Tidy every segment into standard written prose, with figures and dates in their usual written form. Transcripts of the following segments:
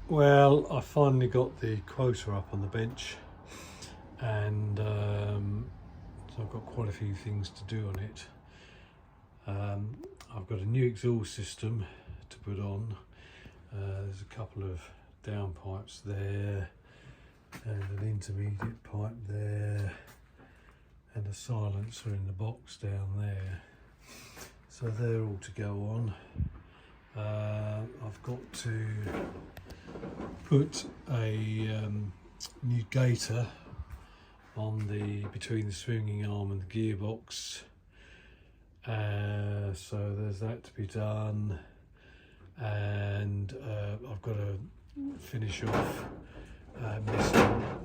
Well, I finally got the quota up on the bench, and so I've got quite a few things to do on it. I've got a new exhaust system to put on. There's a couple of downpipes there, and an intermediate pipe there, and a silencer in the box down there. So they're all to go on. I've got to put a new Gaiter on between the swinging arm and the gearbox. So there's that to be done, and I've got to finish off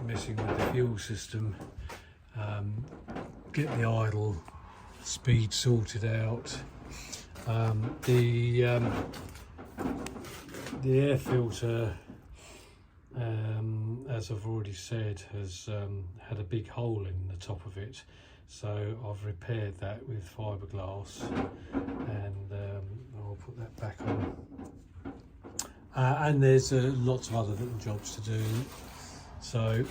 messing with the fuel system, get the idle speed sorted out. The air filter, as I've already said, has had a big hole in the top of it, so I've repaired that with fiberglass, and I'll put that back on. And there's lots of other little jobs to do, so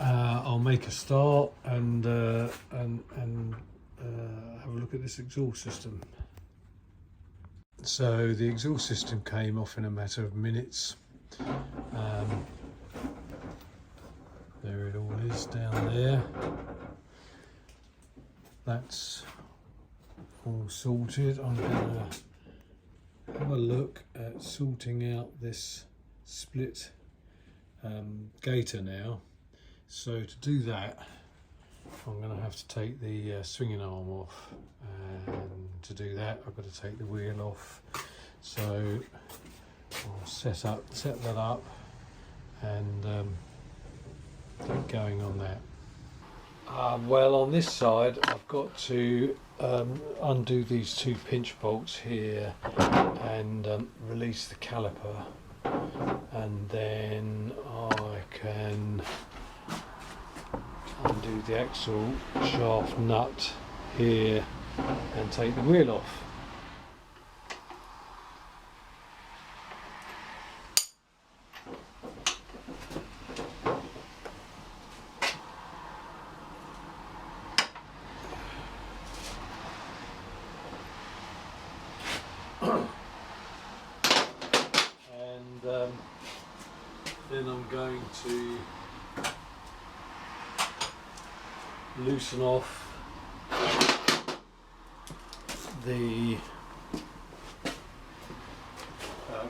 I'll make a start and have a look at this exhaust system. So the exhaust system came off in a matter of minutes. There it all is down there. That's all sorted. I'm going to have a look at sorting out this split Gaiter now. So to do that, I'm going to have to take the swinging arm off, and to do that I've got to take the wheel off. So I'll set that up and get going on that. Well, on this side I've got to undo these two pinch bolts here and release the caliper, and then I can undo the axle shaft nut here and take the wheel off. And then I'm going to loosen off the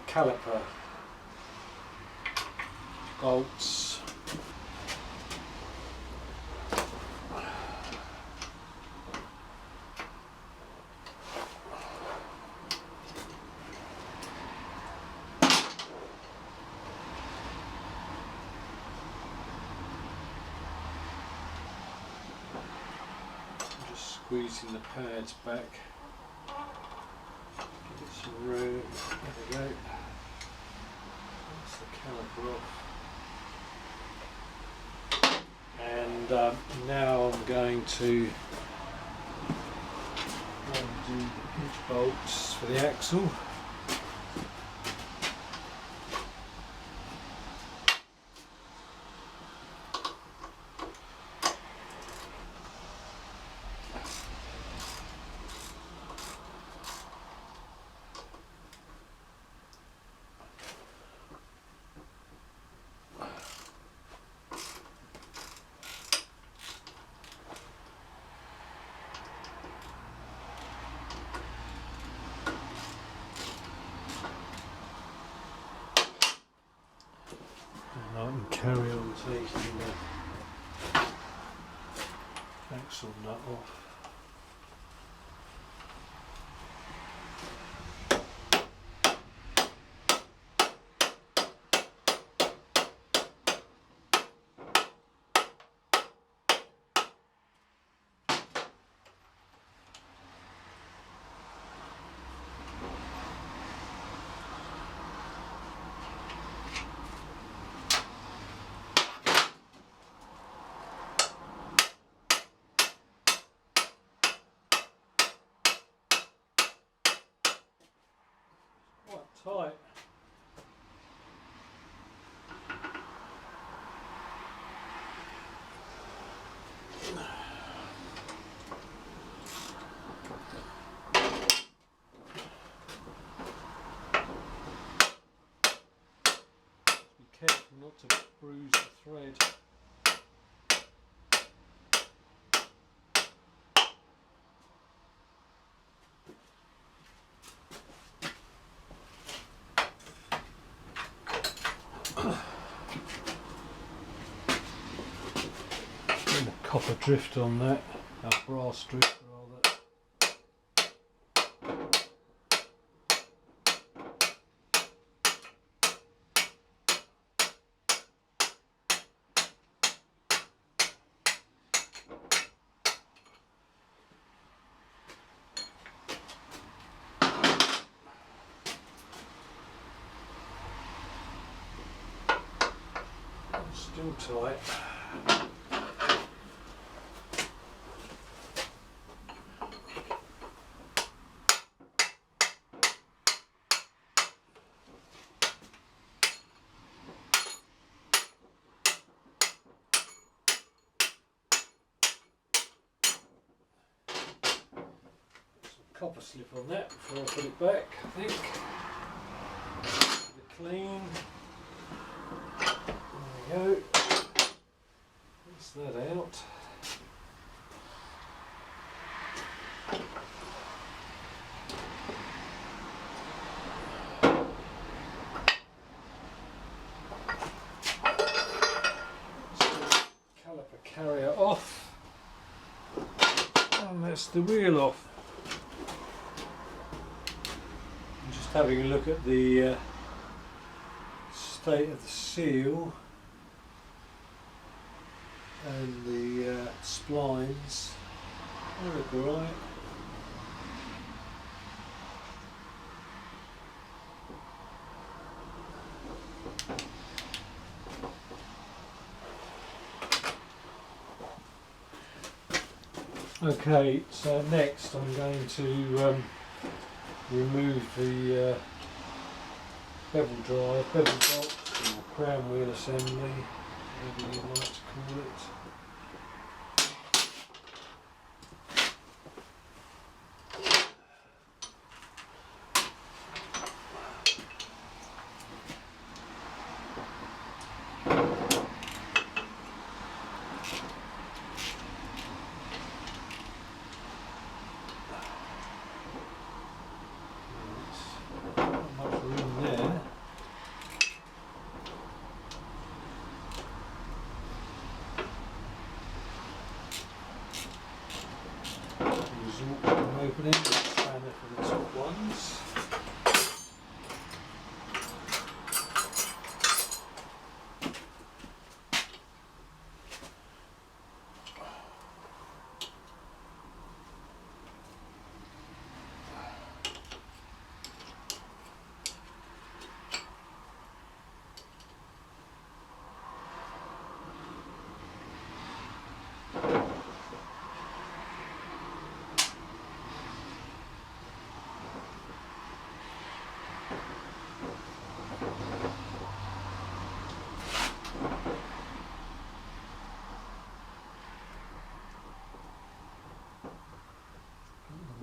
caliper bolts. Squeezing the pads back, get some room. There we go. That's the caliper off. And now I'm going to undo the pinch bolts for the axle. I can carry on taking the axle nut off. Quite tight. careful not to bruise the thread. And a copper drift on that, brass drift rather. Still tight. Copper slip on that before I put it back, I think. Give it clean. There we go. Rinse that out. Caliper carrier off. And that's the wheel off. Having a look at the state of the seal and the splines. They look alright. Okay, so next I'm going to remove the bevel drive, bevel box, or crown wheel assembly, whatever you'd like to call it. Opening the spanner for the top ones.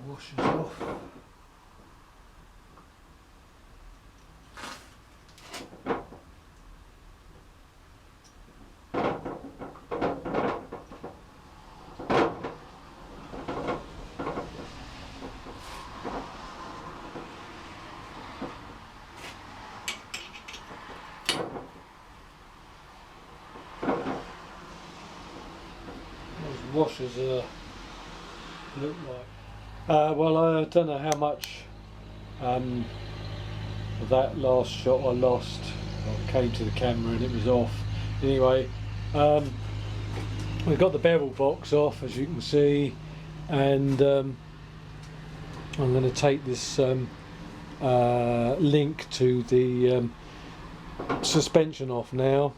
Washes off. Those washers look like. Well, I don't know how much of that last shot I lost. I came to the camera and it was off. Anyway, we've got the bevel box off, as you can see, and I'm going to take this link to the suspension off now.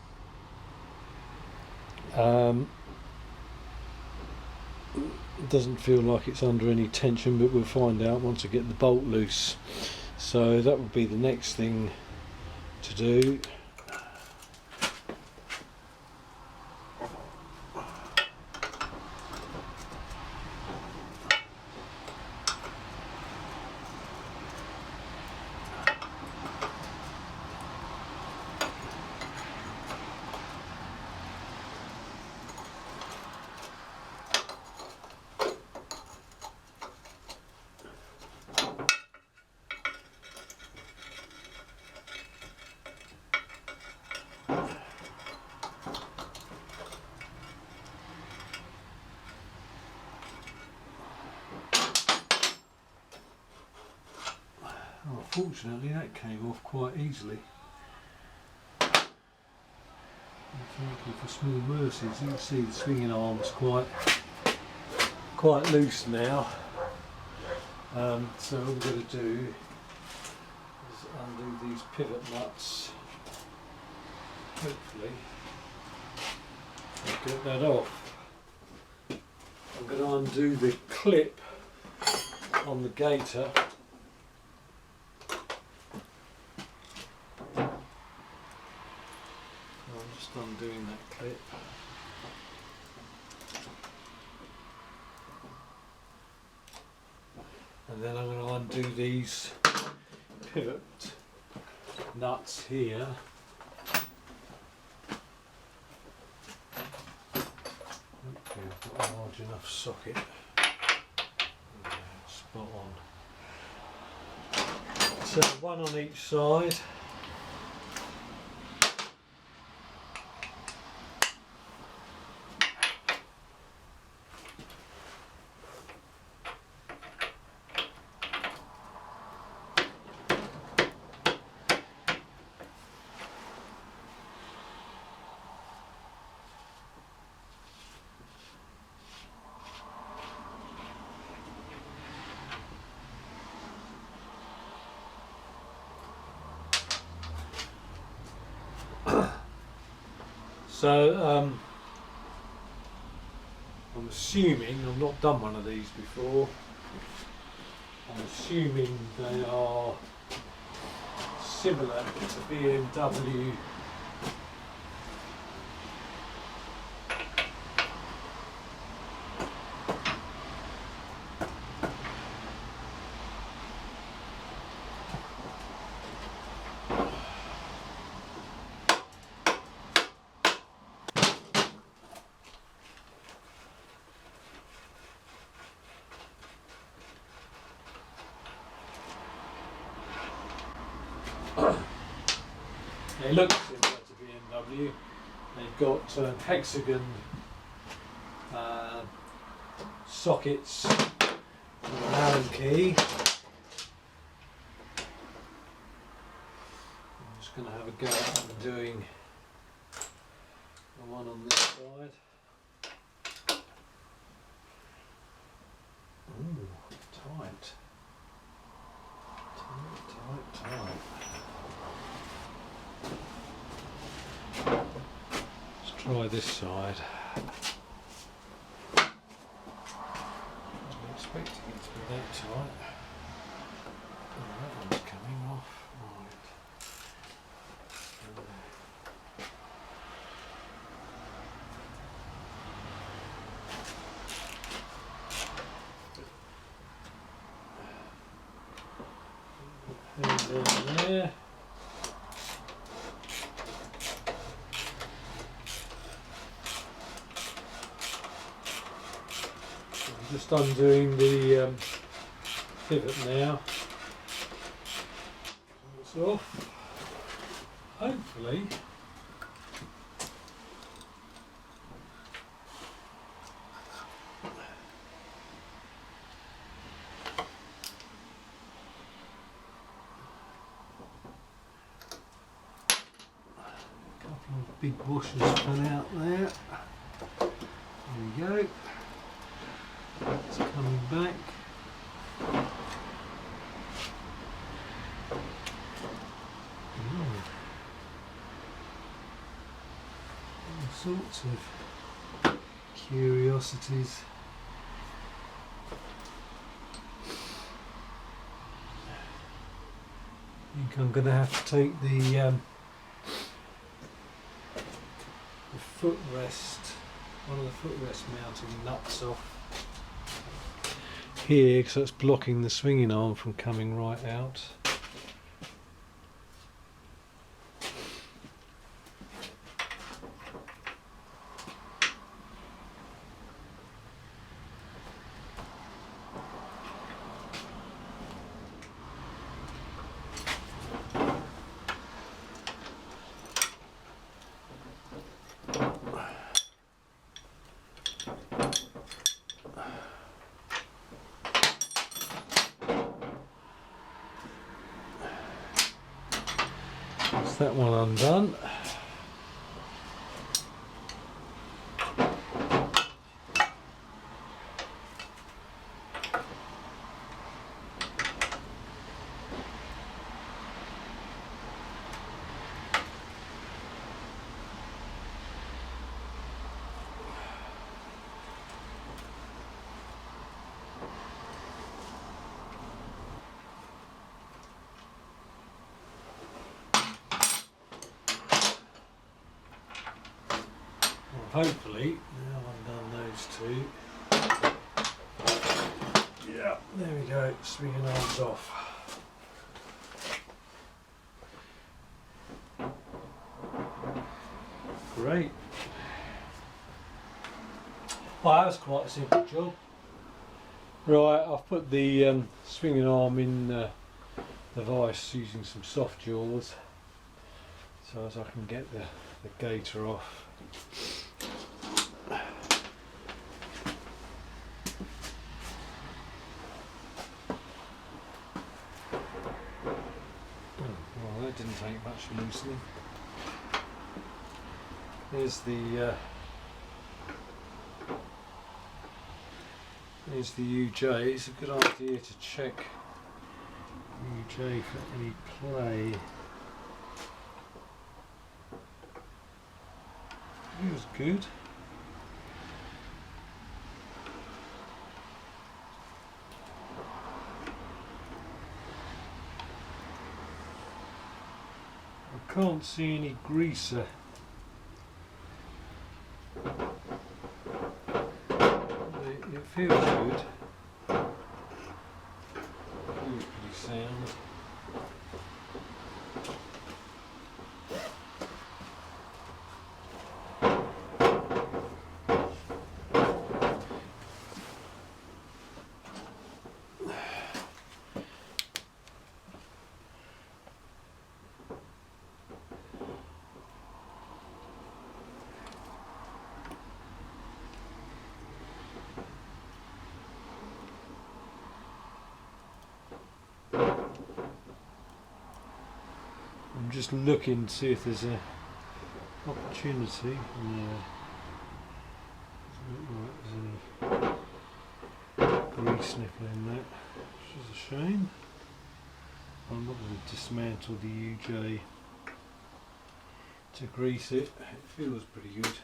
It doesn't feel like it's under any tension, but we'll find out once I get the bolt loose. So that will be the next thing to do. Fortunately, that came off quite easily. Thank you for small mercies. You can see the swinging arm's quite loose now. So all we're going to do is undo these pivot nuts. Hopefully, I'll get that off. I'm going to undo the clip on the Gaiter. Undoing that clip. And then I'm going to undo these pivot nuts here. Hopefully I've got a large enough socket. Yeah, spot on. So one on each side. So I'm assuming, I've not done one of these before, I'm assuming they are similar to BMW They look similar to BMW. They've got hexagon sockets with an Allen key. I'm just going to have a go at undoing the one on this side. Ooh, tight. Tight. Let's try this side. I wasn't expecting it to be that tight. Oh, that one's coming off. Right. There. Just undoing the pivot now. It's off. Hopefully. A couple of big washers fell out there. There we go. It's coming back. All sorts of curiosities. I think I'm going to have to take the footrest, one of the footrest mounting nuts off here, because that's blocking the swinging arm from coming right out. That's that one undone. Hopefully, now I've done those two. Yeah, there we go, swinging arms off. Great. Well, that was quite a simple job. Right, I've put the swinging arm in the vise using some soft jaws so as I can get the gaiter off. Well, that didn't take much loosening. There's the UJ. It's a good idea to check UJ for any play. Feels good. I can't see any greaser. It feels good. Feels pretty sound. I'm just looking to see if there's an opportunity. No. Doesn't look like there's any grease nipple in that, which is a shame. I'm not going to dismantle the UJ to grease it. It feels pretty good.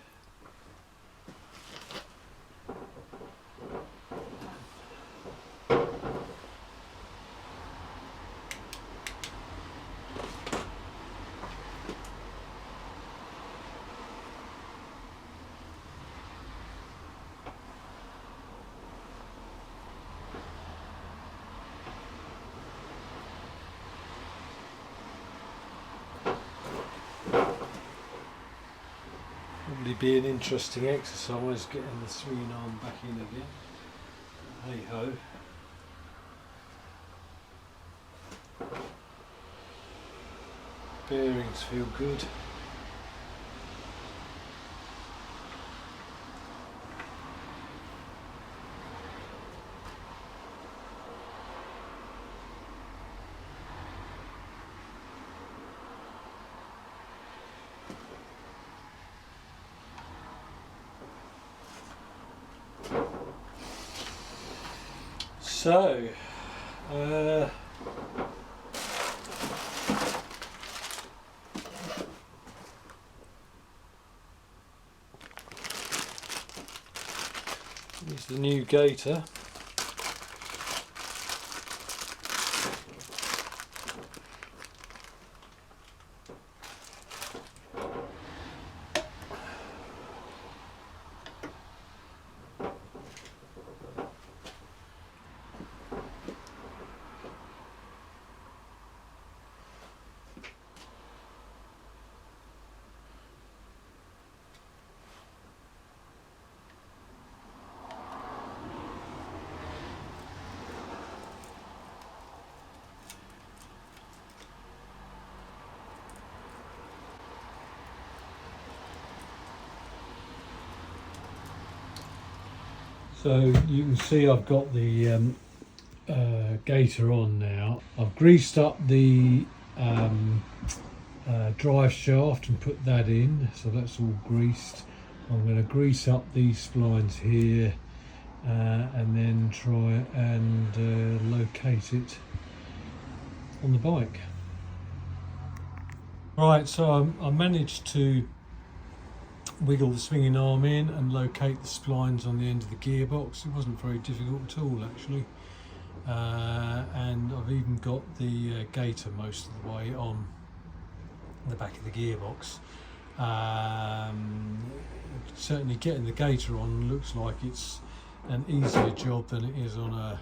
Probably be an interesting exercise getting the swinging arm back in again. Hey ho. Bearings feel good. So, here's the new Gaiter. So you can see I've got the Gaiter on now. I've greased up the drive shaft and put that in, so that's all greased. I'm going to grease up these splines here and then try and locate it on the bike. Right, so I managed to wiggle the swinging arm in and locate the splines on the end of the gearbox. It wasn't very difficult at all actually, and I've even got the Gaiter most of the way on the back of the gearbox. Certainly getting the Gaiter on looks like it's an easier job than it is on a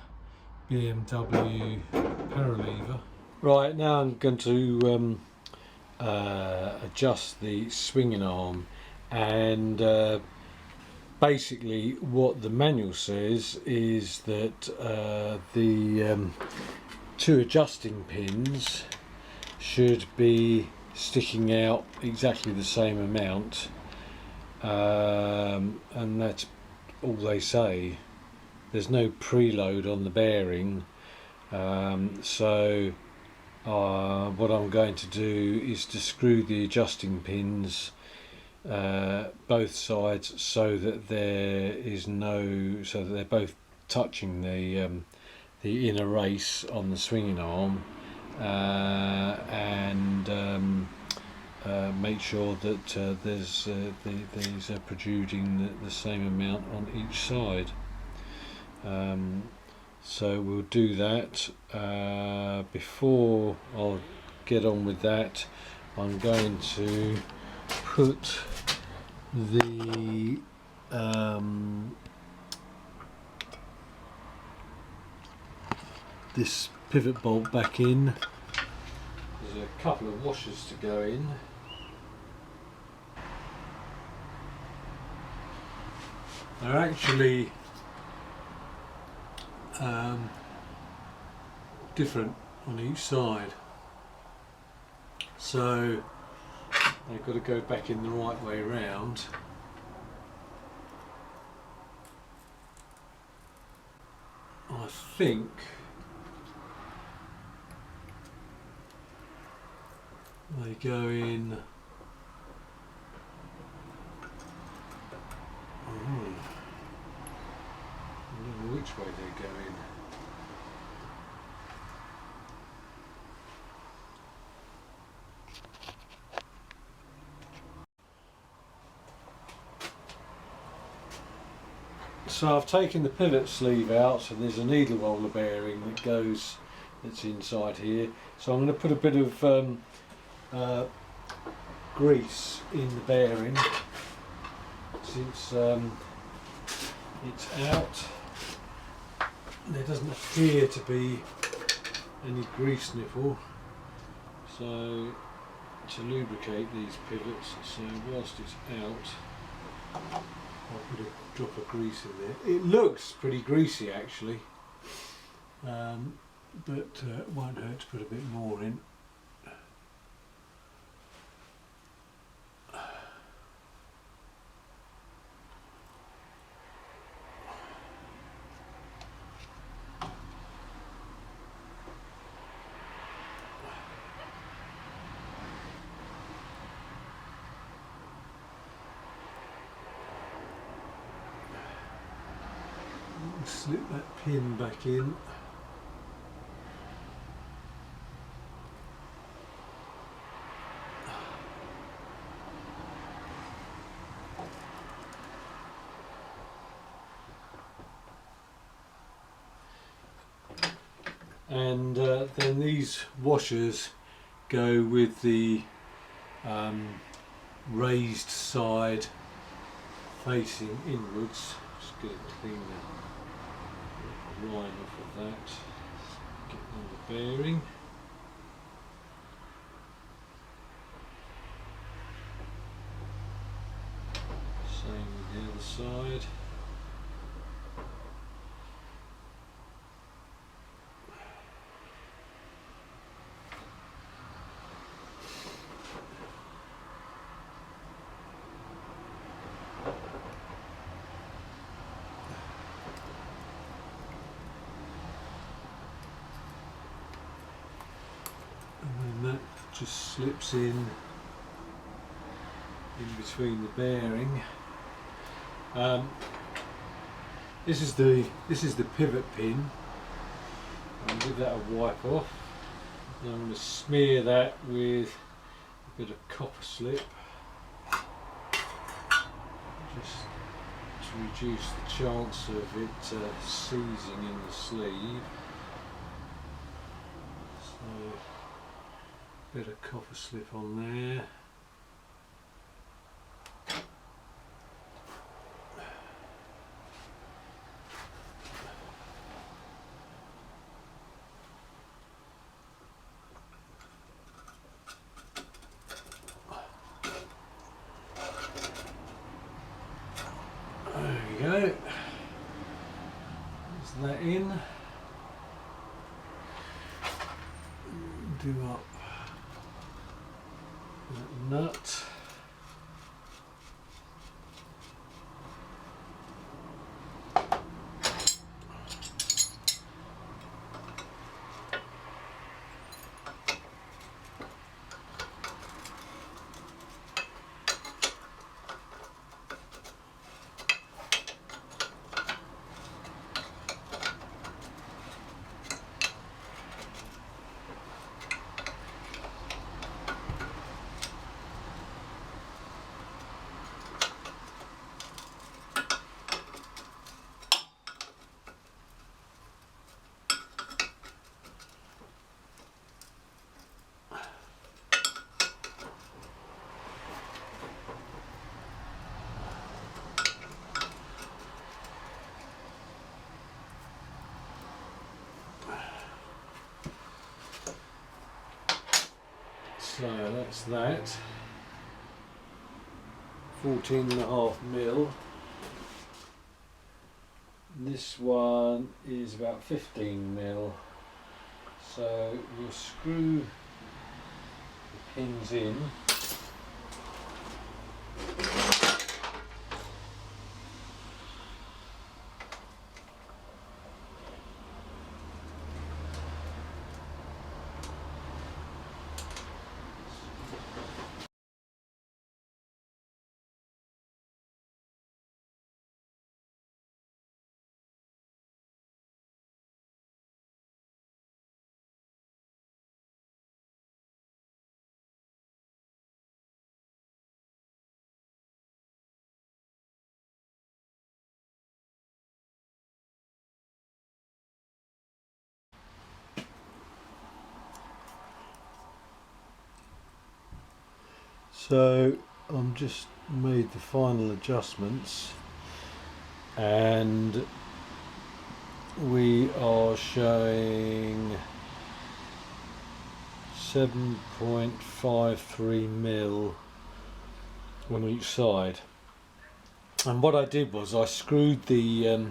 BMW Paralever. Right, now I'm going to adjust the swinging arm, and basically what the manual says is that the two adjusting pins should be sticking out exactly the same amount, and that's all they say. There's no preload on the bearing, so what I'm going to do is to screw the adjusting pins both sides so that they're both touching the inner race on the swinging arm, and make sure that these are protruding the same amount on each side. So we'll do that. Before I'll get on with that, I'm going to put the this pivot bolt back in. There's a couple of washers to go in. They're actually different on each side, so they've got to go back in the right way round. I think they go in. I don't know which way they go in. So I've taken the pivot sleeve out, and there's a needle roller bearing that's inside here. So I'm going to put a bit of grease in the bearing since it's out. There doesn't appear to be any grease nipple, so to lubricate these pivots, so whilst it's out, I'll put a drop of grease in there. It looks pretty greasy actually, but it won't hurt to put a bit more in. Slip that pin back in. And then these washers go with the raised side facing inwards. Just get it clean the line off of that. Get on the bearing. Same with the other side. just slips in between the bearing. This is the pivot pin. I'll give that a wipe off. And I'm going to smear that with a bit of copper slip, just to reduce the chance of it seizing in the sleeve. So, a bit of copper slip on there. There we go. There's that in. Do up that nut. So that's that. 14.5mm. This one is about 15mm. So we'll screw the pins in. So I'm just made the final adjustments, and we are showing 7.53mm on each side. And what I did was I screwed the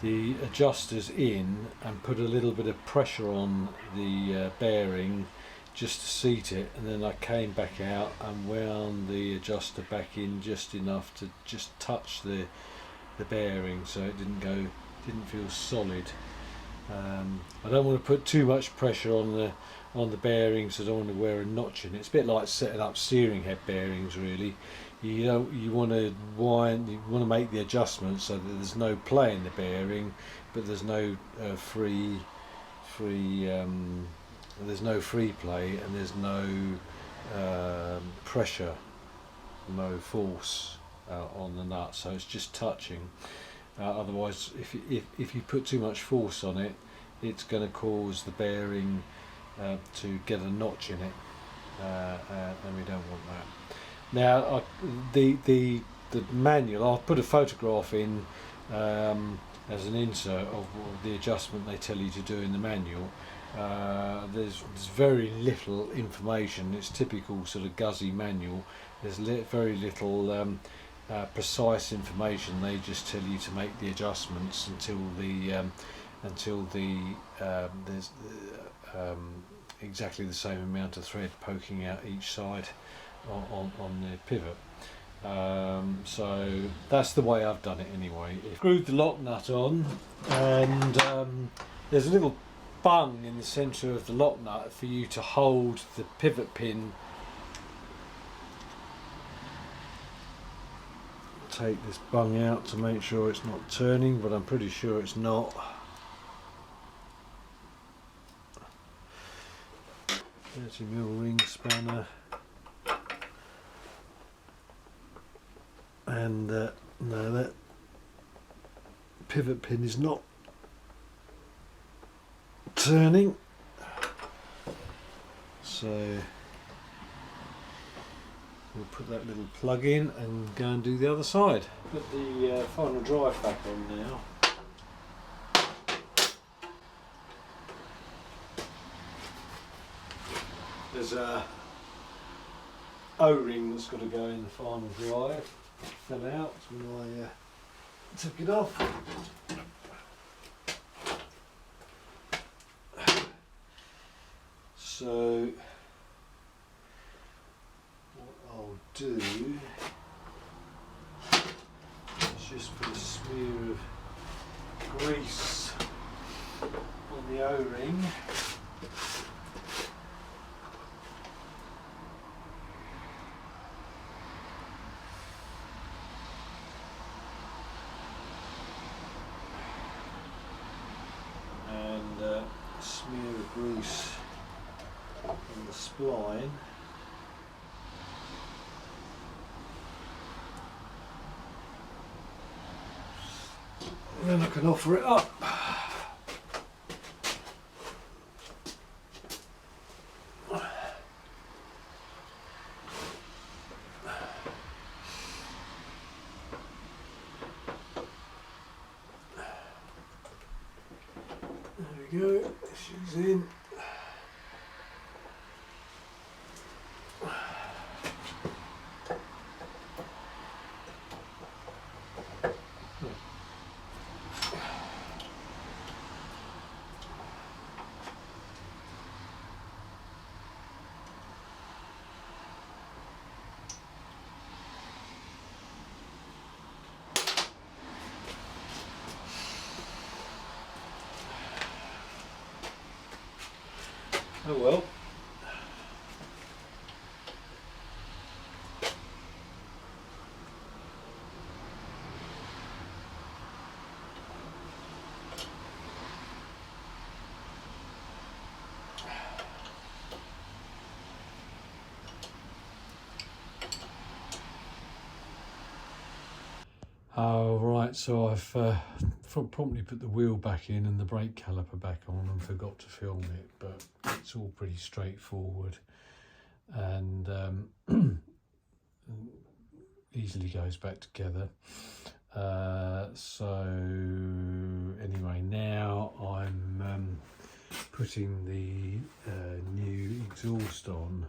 adjusters in and put a little bit of pressure on the bearing just to seat it, and then I came back out and wound the adjuster back in just enough to just touch the bearing, so it didn't feel solid. I don't want to put too much pressure on the bearings. I don't want to wear a notch in it. It's a bit like setting up steering head bearings, really. You want to make the adjustments so that there's no play in the bearing, but there's no there's no free play, and there's no pressure, no force on the nut, so it's just touching. Otherwise, if you put too much force on it, it's going to cause the bearing to get a notch in it, and we don't want that. Now, the manual, I'll put a photograph in as an insert of the adjustment they tell you to do in the manual. There's very little information. It's typical sort of Guzzi manual. There's very little precise information. They just tell you to make the adjustments until there's exactly the same amount of thread poking out each side on the pivot. So that's the way I've done it anyway. I've screwed the lock nut on, and there's a little bung in the centre of the lock nut for you to hold the pivot pin. Take this bung out to make sure it's not turning, but I'm pretty sure it's not. 30mm ring spanner, and no, that pivot pin is not turning, so we'll put that little plug in and go and do the other side. Put the final drive back on now. There's a O-ring that's got to go in the final drive. Fell out when I took it off. So what I'll do is just put a smear of grease on the O-ring. And smear of grease on the spline. And then I can offer it up. There we go, she's in. Oh well. Oh right, so I've promptly put the wheel back in and the brake caliper back on and forgot to film it, but it's all pretty straightforward and easily goes back together. So anyway, now I'm putting the new exhaust on.